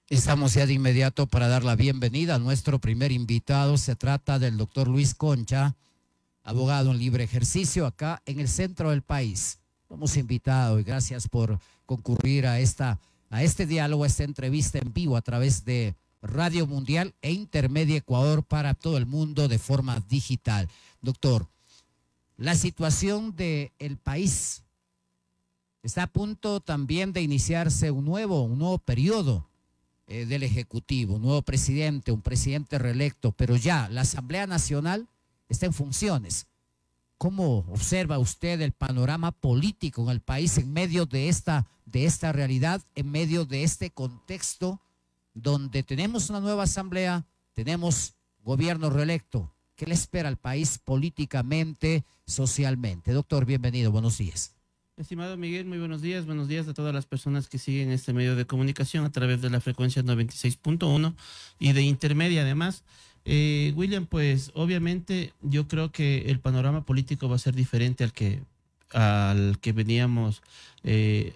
Estamos ya de inmediato para dar la bienvenida a nuestro primer invitado. Se trata del doctor Luis Concha, abogado en libre ejercicio acá en el centro del país. Lo hemos invitado y gracias por concurrir a este diálogo, a esta entrevista en vivo a través de Radio Mundial e Intermedia Ecuador para todo el mundo de forma digital. Doctor, la situación del país está a punto también de iniciarse un nuevo periodo del Ejecutivo, un nuevo presidente, un presidente reelecto, pero ya la Asamblea Nacional está en funciones. ¿Cómo observa usted el panorama político en el país en medio de esta realidad, en medio de este contexto donde tenemos una nueva Asamblea, tenemos gobierno reelecto? ¿Qué le espera al país políticamente, socialmente? Doctor, bienvenido, buenos días. Estimado Miguel, muy buenos días a todas las personas que siguen este medio de comunicación a través de la frecuencia 96.1 y de Intermedia además. William, pues obviamente yo creo que el panorama político va a ser diferente al que veníamos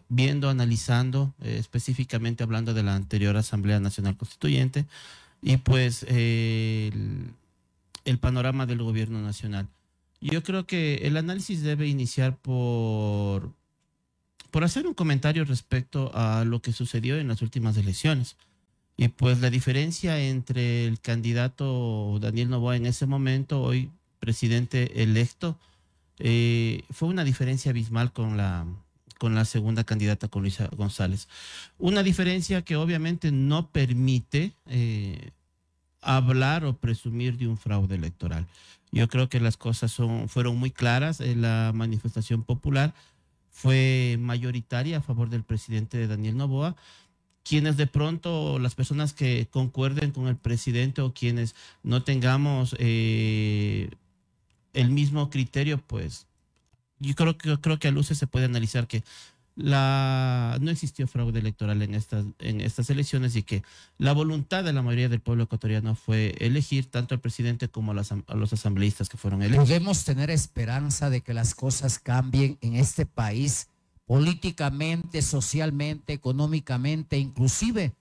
viendo, analizando, específicamente hablando de la anterior Asamblea Nacional Constituyente y pues el panorama del gobierno nacional. Yo creo que el análisis debe iniciar por hacer un comentario respecto a lo que sucedió en las últimas elecciones. Y pues la diferencia entre el candidato Daniel Noboa en ese momento, hoy presidente electo, fue una diferencia abismal con la segunda candidata, con Luisa González. Una diferencia que obviamente no permite hablar o presumir de un fraude electoral. Yo creo que las cosas fueron muy claras. La manifestación popular fue mayoritaria a favor del presidente Daniel Noboa. Quienes de pronto, las personas que concuerden con el presidente o quienes no tengamos el mismo criterio, pues yo creo que a luces se puede analizar que no existió fraude electoral en estas elecciones y que la voluntad de la mayoría del pueblo ecuatoriano fue elegir tanto al presidente como a los asambleístas que fueron electos. ¿Podemos tener esperanza de que las cosas cambien en este país políticamente, socialmente, económicamente, inclusive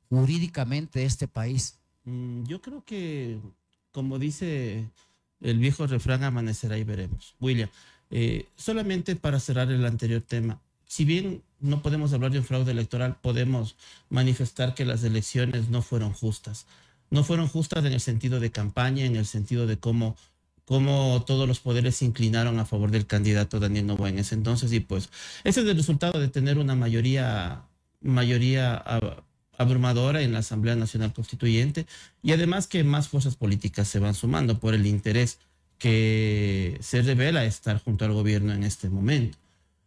jurídicamente de este país? Yo creo que, como dice el viejo refrán, amanecerá y veremos. William, solamente para cerrar el anterior tema, si bien no podemos hablar de un fraude electoral, podemos manifestar que las elecciones no fueron justas. No fueron justas en el sentido de campaña, en el sentido de cómo todos los poderes se inclinaron a favor del candidato Daniel Noboa en ese entonces. Y pues ese es el resultado de tener una mayoría abrumadora en la Asamblea Nacional Constituyente y además que más fuerzas políticas se van sumando por el interés que se revela estar junto al gobierno en este momento.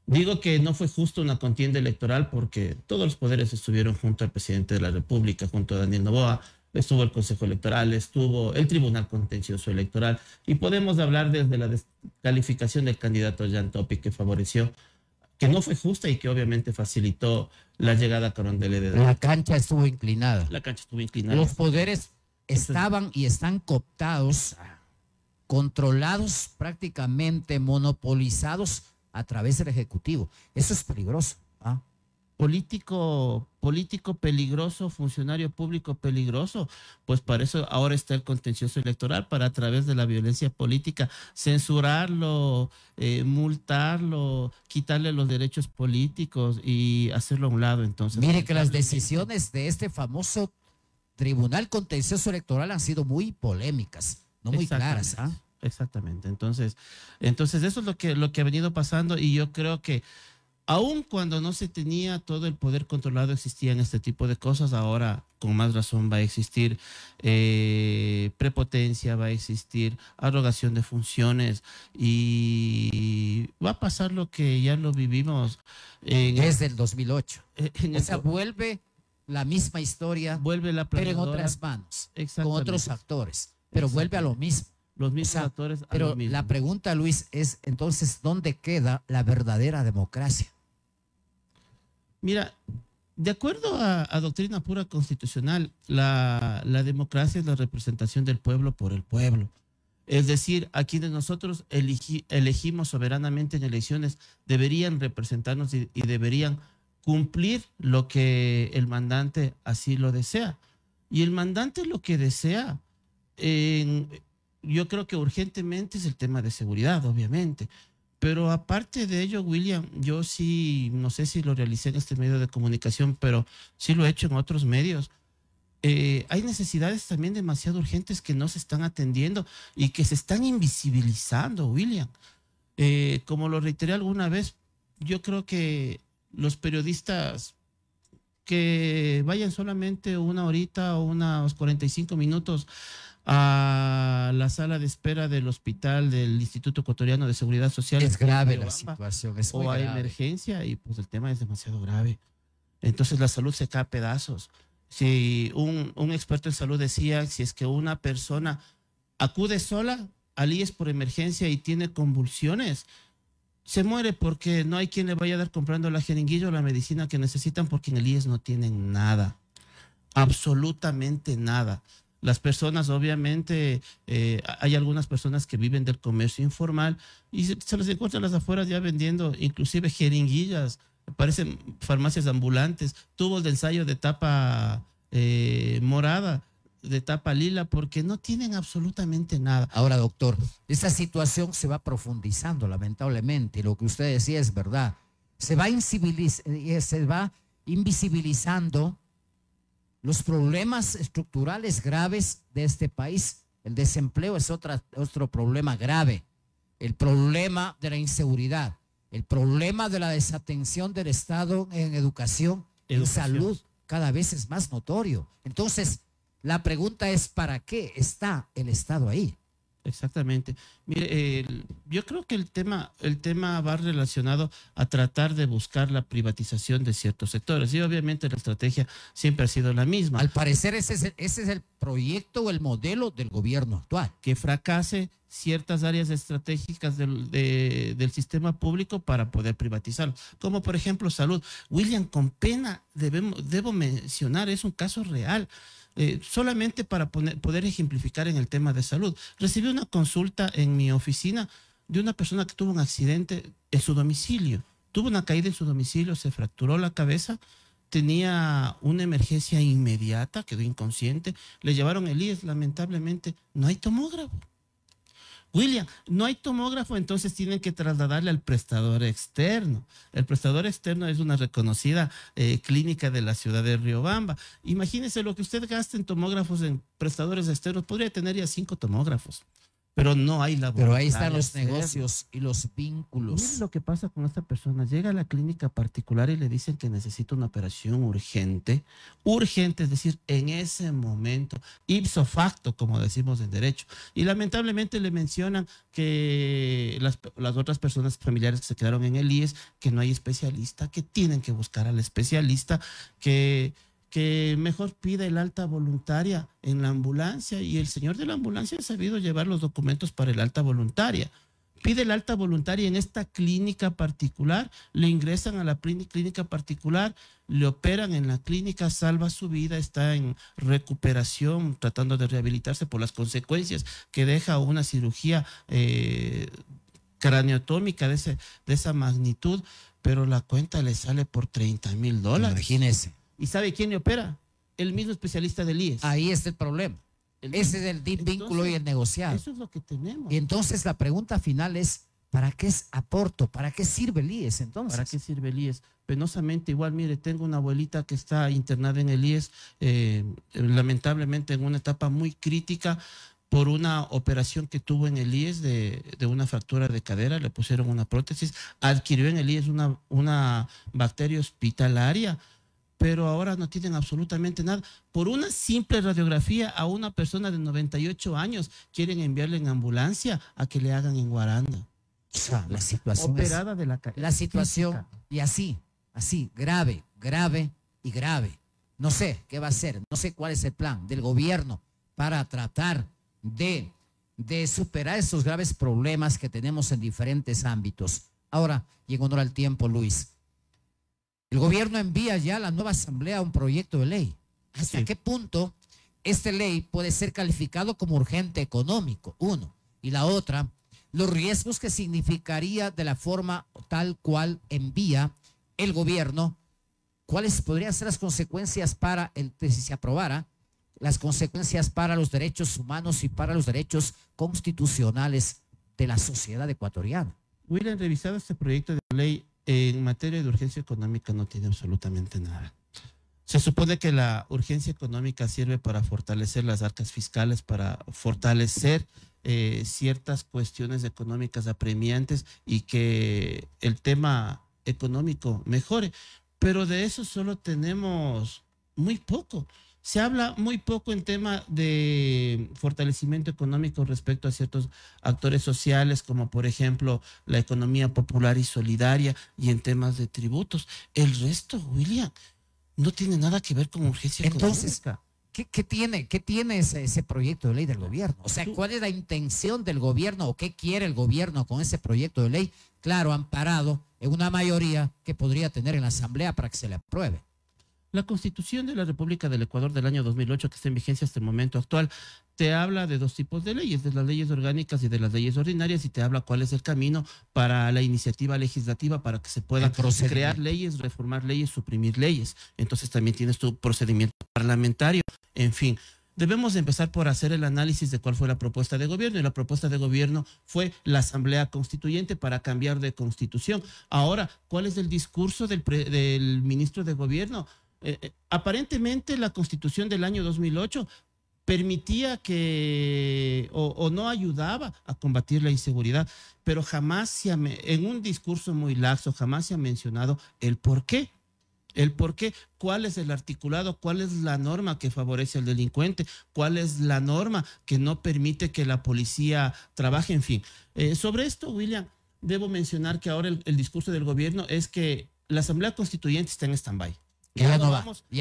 Digo que no fue justo una contienda electoral porque todos los poderes estuvieron junto al presidente de la República, junto a Daniel Noboa, estuvo el Consejo Electoral, estuvo el Tribunal Contencioso Electoral y podemos hablar desde la descalificación del candidato Jan Topic que favoreció, que no fue justa y que obviamente facilitó la llegada a Carondelet. La cancha estuvo inclinada. La cancha estuvo inclinada. Los poderes estaban y están cooptados, controlados, prácticamente monopolizados a través del Ejecutivo. Eso es peligroso. Político peligroso, funcionario público peligroso, pues para eso ahora está el contencioso electoral, para a través de la violencia política censurarlo, multarlo, quitarle los derechos políticos y hacerlo a un lado. Entonces, mire que las decisiones de este famoso Tribunal Contencioso Electoral han sido muy polémicas, no muy claras. Exactamente. Entonces eso es lo que ha venido pasando y yo creo que aun cuando no se tenía todo el poder controlado, existían este tipo de cosas. Ahora, con más razón, va a existir prepotencia, va a existir arrogación de funciones y va a pasar lo que ya lo vivimos desde el 2008. O sea, vuelve la misma historia, vuelve la pero en otras manos, con otros actores, pero vuelve a lo mismo. Los mismos actores. Pero la pregunta, Luis, es entonces, ¿dónde queda la verdadera democracia? Mira, de acuerdo a doctrina pura constitucional, la democracia es la representación del pueblo por el pueblo. Es decir, a quienes nosotros elegimos soberanamente en elecciones deberían representarnos y deberían cumplir lo que el mandante así lo desea. Y el mandante lo que desea, yo creo que urgentemente es el tema de seguridad, obviamente. Pero aparte de ello, William, yo sí, no sé si lo realicé en este medio de comunicación, pero sí lo he hecho en otros medios. Hay necesidades también demasiado urgentes que no se están atendiendo y que se están invisibilizando, William. Como lo reiteré alguna vez, yo creo que los periodistas que vayan solamente una horita o unos 45 minutos a la sala de espera del hospital del Instituto Ecuatoriano de Seguridad Social. Es grave la situación, es muy o a grave. emergencia, y pues el tema es demasiado grave. Entonces la salud se cae a pedazos. Si un experto en salud decía, si es que una persona acude sola al IES por emergencia y tiene convulsiones, se muere porque no hay quien le vaya a dar comprando la jeringuilla o la medicina que necesitan, porque en el IES no tienen nada, absolutamente nada. Las personas, obviamente, hay algunas personas que viven del comercio informal y se les encuentra a las afueras ya vendiendo inclusive jeringuillas, parecen farmacias ambulantes, tubos de ensayo de tapa morada, de tapa lila, porque no tienen absolutamente nada. Ahora, doctor, esta situación se va profundizando, lamentablemente, y lo que usted decía es verdad. Se va invisibilizando los problemas estructurales graves de este país. El desempleo es otro problema grave. El problema de la inseguridad, el problema de la desatención del Estado en educación, en salud, cada vez es más notorio. Entonces, la pregunta es, ¿para qué está el Estado ahí? Exactamente. Mire, yo creo que el tema va relacionado a tratar de buscar la privatización de ciertos sectores. Y obviamente la estrategia siempre ha sido la misma. Al parecer ese es el proyecto o el modelo del gobierno actual. Que fracase ciertas áreas estratégicas del sistema público para poder privatizarlo. Como por ejemplo salud. William, con pena debo mencionar, es un caso real. Solamente para poder ejemplificar en el tema de salud. Recibí una consulta en mi oficina de una persona que tuvo un accidente en su domicilio. Tuvo una caída en su domicilio, se fracturó la cabeza, tenía una emergencia inmediata, quedó inconsciente, le llevaron el IES, lamentablemente no hay tomógrafo. William, no hay tomógrafo, entonces tienen que trasladarle al prestador externo. El prestador externo es una reconocida clínica de la ciudad de Riobamba. Imagínese lo que usted gasta en tomógrafos, en prestadores externos, podría tener ya 5 tomógrafos. Pero no hay laboratorio. Pero ahí están los negocios y los vínculos. Miren lo que pasa con esta persona. Llega a la clínica particular y le dicen que necesita una operación urgente. Urgente, es decir, en ese momento, ipso facto, como decimos en derecho. Y lamentablemente le mencionan que las otras personas familiares que se quedaron en el IES, que no hay especialista, que tienen que buscar al especialista, que mejor pida el alta voluntaria en la ambulancia, y el señor de la ambulancia ha sabido llevar los documentos para el alta voluntaria. Pide el alta voluntaria en esta clínica particular, le ingresan a la clínica particular, le operan en la clínica, salva su vida, está en recuperación, tratando de rehabilitarse por las consecuencias que deja una cirugía craneotómica de esa magnitud, pero la cuenta le sale por $30,000. Imagínese. ¿Y sabe quién le opera? El mismo especialista del IES. Ahí está el problema. Ese es el vínculo y el negociado. Eso es lo que tenemos. Y entonces la pregunta final es, ¿para qué es aporto? ¿Para qué sirve el IES entonces? ¿Para qué sirve el IES? Penosamente, igual, mire, tengo una abuelita que está internada en el IES, lamentablemente en una etapa muy crítica, por una operación que tuvo en el IES de una fractura de cadera, le pusieron una prótesis, adquirió en el IES una bacteria hospitalaria, pero ahora no tienen absolutamente nada. Por una simple radiografía a una persona de 98 años, quieren enviarle en ambulancia a que le hagan en Guaranda. O sea, la situación operada de la situación física. Y así, grave y grave. No sé qué va a hacer, no sé cuál es el plan del gobierno para tratar de superar esos graves problemas que tenemos en diferentes ámbitos. Ahora, y en honor al tiempo, Luis, el gobierno envía ya a la nueva asamblea un proyecto de ley. ¿Hasta qué punto esta ley puede ser calificado como urgente económico? Uno. Y la otra, los riesgos que significaría de la forma tal cual envía el gobierno ¿cuáles podrían ser las consecuencias para, si se aprobara, las consecuencias para los derechos humanos y para los derechos constitucionales de la sociedad ecuatoriana? William, revisado este proyecto de ley en materia de urgencia económica no tiene absolutamente nada. Se supone que la urgencia económica sirve para fortalecer las arcas fiscales, para fortalecer ciertas cuestiones económicas apremiantes y que el tema económico mejore. Pero de eso solo tenemos muy poco. Se habla muy poco en tema de fortalecimiento económico respecto a ciertos actores sociales, como por ejemplo la economía popular y solidaria, y en temas de tributos. El resto, William, no tiene nada que ver con urgencia Entonces, económica. ¿qué tiene ese proyecto de ley del gobierno? O sea, ¿cuál es la intención del gobierno o qué quiere el gobierno con ese proyecto de ley? Claro, amparado en una mayoría que podría tener en la Asamblea para que se le apruebe. La Constitución de la República del Ecuador del año 2008, que está en vigencia hasta el momento actual, te habla de dos tipos de leyes, de las leyes orgánicas y de las leyes ordinarias, y te habla cuál es el camino para la iniciativa legislativa para que se puedan crear leyes, reformar leyes, suprimir leyes. Entonces también tienes tu procedimiento parlamentario. En fin, debemos empezar por hacer el análisis de cuál fue la propuesta de gobierno, y la propuesta de gobierno fue la Asamblea Constituyente para cambiar de constitución. Ahora, ¿cuál es el discurso del ministro de gobierno? Aparentemente la Constitución del año 2008 permitía que o no ayudaba a combatir la inseguridad, pero jamás en un discurso muy laxo, jamás se ha mencionado el por qué. El por qué, cuál es el articulado, cuál es la norma que favorece al delincuente, cuál es la norma que no permite que la policía trabaje, en fin. Sobre esto, William, debo mencionar que ahora el discurso del gobierno es que la Asamblea Constituyente está en stand-by. Ya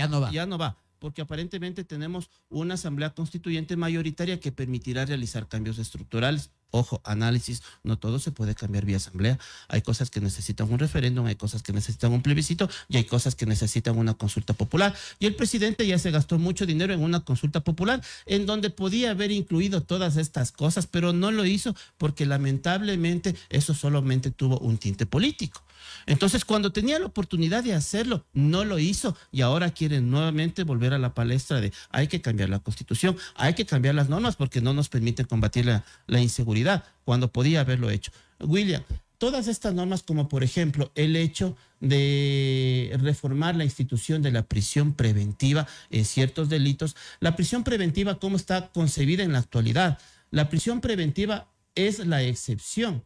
no va. Porque aparentemente tenemos una Asamblea Constituyente mayoritaria que permitirá realizar cambios estructurales. Ojo, análisis, no todo se puede cambiar vía asamblea. Hay cosas que necesitan un referéndum, hay cosas que necesitan un plebiscito y hay cosas que necesitan una consulta popular. Y el presidente ya se gastó mucho dinero en una consulta popular en donde podía haber incluido todas estas cosas, pero no lo hizo porque lamentablemente eso solamente tuvo un tinte político. Entonces, cuando tenía la oportunidad de hacerlo, no lo hizo y ahora quieren nuevamente volver a la palestra de hay que cambiar la Constitución, hay que cambiar las normas porque no nos permiten combatir la inseguridad, cuando podía haberlo hecho. William, todas estas normas, como por ejemplo el hecho de reformar la institución de la prisión preventiva en ciertos delitos, la prisión preventiva, ¿cómo está concebida en la actualidad? La prisión preventiva es la excepción.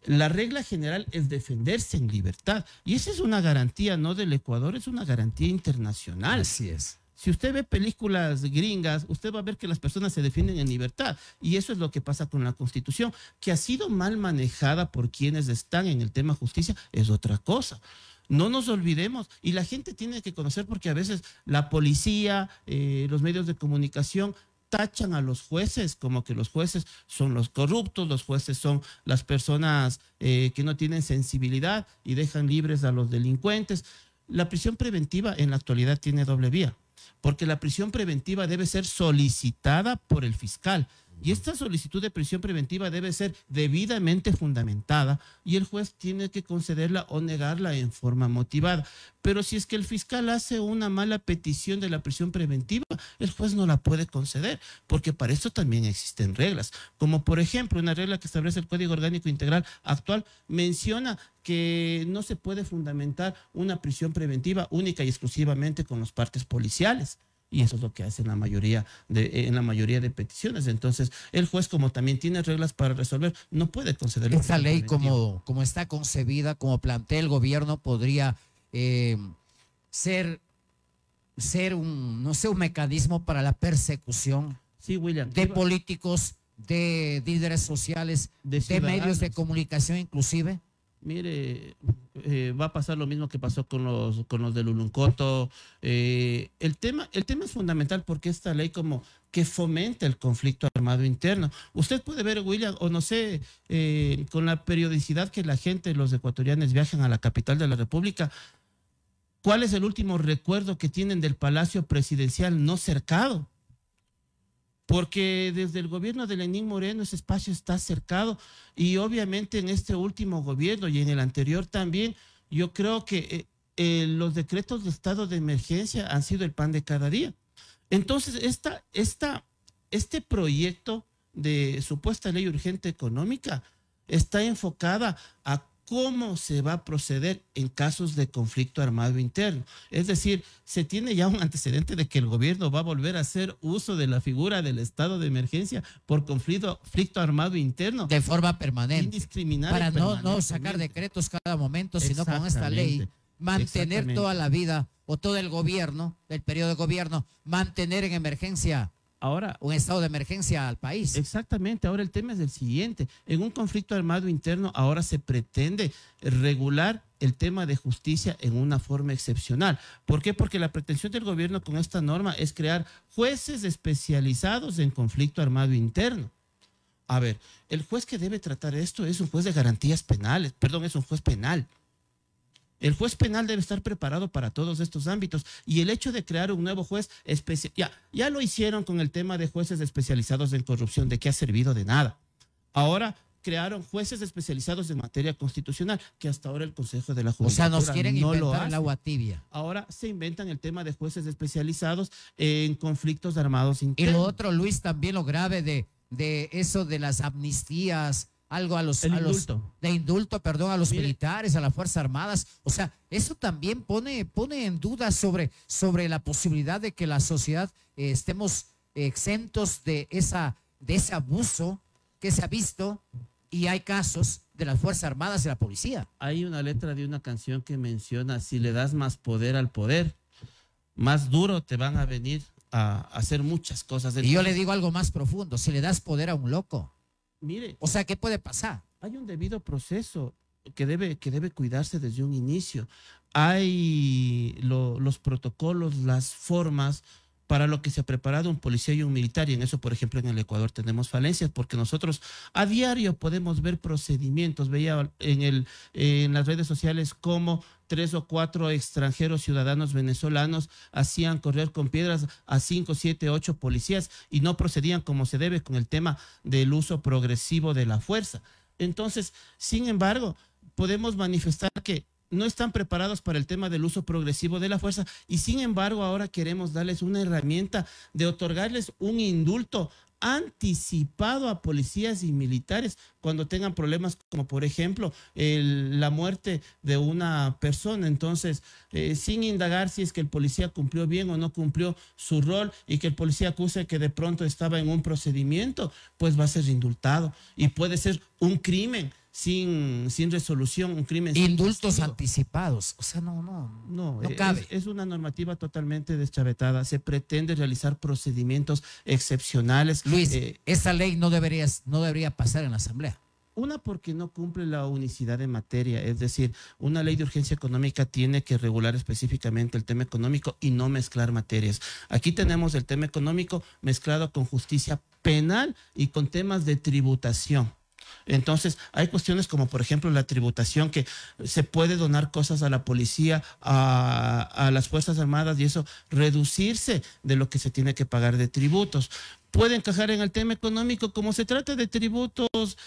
La regla general es defenderse en libertad y esa es una garantía no del Ecuador, es una garantía internacional. Así es. Si usted ve películas gringas, usted va a ver que las personas se defienden en libertad y eso es lo que pasa con la Constitución, que ha sido mal manejada por quienes están en el tema justicia, es otra cosa. No nos olvidemos y la gente tiene que conocer porque a veces la policía, los medios de comunicación tachan a los jueces como que los jueces son los corruptos, los jueces son las personas que no tienen sensibilidad y dejan libres a los delincuentes. La prisión preventiva en la actualidad tiene doble vía, porque la prisión preventiva debe ser solicitada por el fiscal y esta solicitud de prisión preventiva debe ser debidamente fundamentada y el juez tiene que concederla o negarla en forma motivada. Pero si es que el fiscal hace una mala petición de la prisión preventiva, el juez no la puede conceder, porque para eso también existen reglas. Como por ejemplo, una regla que establece el Código Orgánico Integral actual menciona que no se puede fundamentar una prisión preventiva única y exclusivamente con los partes policiales. Y eso es lo que hace en la mayoría de peticiones. Entonces, el juez, como también tiene reglas para resolver, no puede conceder. Esta ley, como está concebida, como plantea el gobierno, podría ser un, no sé, un mecanismo para la persecución William, de políticos, de líderes sociales, de medios de comunicación inclusive. Mire, va a pasar lo mismo que pasó con los del Uluncoto. El tema es fundamental porque esta ley como que fomenta el conflicto armado interno. Usted puede ver, William, o no sé, con la periodicidad que la gente, los ecuatorianos viajan a la capital de la República, ¿cuál es el último recuerdo que tienen del Palacio Presidencial no cercado? Porque desde el gobierno de Lenín Moreno ese espacio está cercado y obviamente en este último gobierno y en el anterior también, yo creo que los decretos de estado de emergencia han sido el pan de cada día. Entonces, este proyecto de supuesta ley urgente económica está enfocada a cómo se va a proceder en casos de conflicto armado interno. Es decir, se tiene ya un antecedente de que el gobierno va a volver a hacer uso de la figura del estado de emergencia por conflicto armado interno. De forma permanente. Indiscriminada. Para no sacar decretos cada momento, sino con esta ley mantener toda la vida o todo el gobierno, el periodo de gobierno, mantener en emergencia. Ahora, un estado de emergencia al país. Exactamente. Ahora el tema es el siguiente. En un conflicto armado interno ahora se pretende regular el tema de justicia en una forma excepcional. ¿Por qué? Porque la pretensión del gobierno con esta norma es crear jueces especializados en conflicto armado interno. A ver, el juez que debe tratar esto es un juez de garantías penales, perdón, es un juez penal. El juez penal debe estar preparado para todos estos ámbitos y el hecho de crear un nuevo juez especial, ya lo hicieron con el tema de jueces especializados en corrupción, ¿de qué ha servido? De nada. Ahora crearon jueces especializados en materia constitucional, que hasta ahora el Consejo de la Judicatura nos quieren no inventar lo hace. el agua tibia. Ahora se inventan el tema de jueces especializados en conflictos armados internos. Y lo otro, Luis, también lo grave de eso de las amnistías, algo a los indulto, perdón, a los militares, a las Fuerzas Armadas. O sea, eso también pone en duda sobre la posibilidad de que la sociedad estemos exentos de ese abuso que se ha visto, y hay casos de las Fuerzas Armadas y la policía. Hay una letra de una canción que menciona: si le das más poder al poder, más duro te van a venir a hacer muchas cosas. Y yo le digo algo más profundo: si le das poder a un loco, mire, o sea, ¿qué puede pasar? Hay un debido proceso que debe cuidarse desde un inicio. Hay los protocolos, las formas para lo que se ha preparado un policía y un militar, y en eso, por ejemplo, en el Ecuador tenemos falencias, porque nosotros a diario podemos ver procedimientos. Veía en las redes sociales cómo 3 o 4 extranjeros ciudadanos venezolanos hacían correr con piedras a 5, 7, 8 policías y no procedían como se debe con el tema del uso progresivo de la fuerza. Entonces, sin embargo, podemos manifestar que no están preparados para el tema del uso progresivo de la fuerza, y sin embargo ahora queremos darles una herramienta de otorgarles un indulto anticipado a policías y militares cuando tengan problemas, como por ejemplo la muerte de una persona. Entonces, sin indagar si es que el policía cumplió bien o no cumplió su rol, y que el policía acuse que de pronto estaba en un procedimiento, pues va a ser indultado, y puede ser un crimen sin resolución, un crimen. Indultos anticipados, o sea, no cabe. Es una normativa totalmente deschavetada. Se pretende realizar procedimientos excepcionales. Luis, esta ley no debería pasar en la Asamblea. Una, porque no cumple la unicidad de materia, es decir, una ley de urgencia económica tiene que regular específicamente el tema económico y no mezclar materias. Aquí tenemos el tema económico mezclado con justicia penal y con temas de tributación. Entonces, hay cuestiones como, por ejemplo, la tributación, que se puede donar cosas a la policía, a las Fuerzas Armadas, y eso reducirse de lo que se tiene que pagar de tributos. Puede encajar en el tema económico. Como se trata de tributos,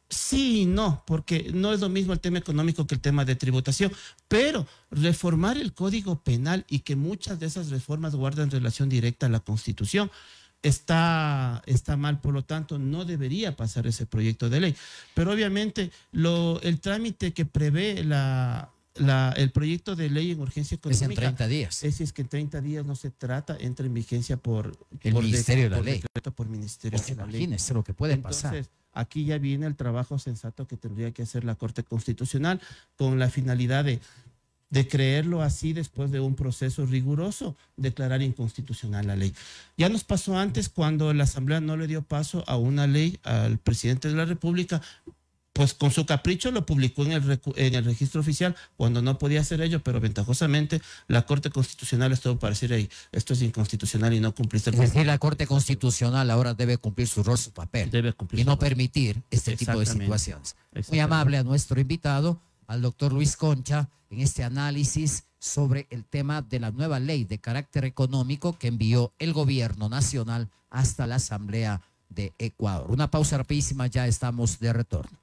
sí y no, porque no es lo mismo el tema económico que el tema de tributación, pero reformar el Código Penal, y que muchas de esas reformas guardan relación directa a la Constitución, está mal. Por lo tanto, no debería pasar ese proyecto de ley. Pero obviamente el trámite que prevé el proyecto de ley en urgencia económica es en 30 días. Si es que en 30 días no se trata, entra en vigencia por Ministerio de la Ley. Por Ministerio de la Ley. Imagínese lo que puede pasar. Entonces, aquí ya viene el trabajo sensato que tendría que hacer la Corte Constitucional, con la finalidad de creerlo así, después de un proceso riguroso, declarar inconstitucional la ley. Ya nos pasó antes, cuando la Asamblea no le dio paso a una ley al presidente de la República, pues con su capricho lo publicó en el registro oficial cuando no podía hacer ello, pero ventajosamente la Corte Constitucional estuvo para decir: hey, esto es inconstitucional y no cumpliste el Es decir, la Corte Constitucional ahora debe cumplir su rol, su papel, debe cumplir y no permitir este tipo de situaciones. Muy amable a nuestro invitado, al doctor Luis Concha, en este análisis sobre el tema de la nueva ley de carácter económico que envió el gobierno nacional hasta la Asamblea de Ecuador. Una pausa rapidísima, ya estamos de retorno.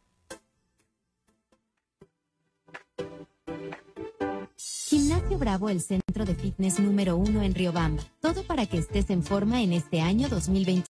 Gimnasio Barrio Bravo, el centro de fitness número 1 en Riobamba. Todo para que estés en forma en este año 2020.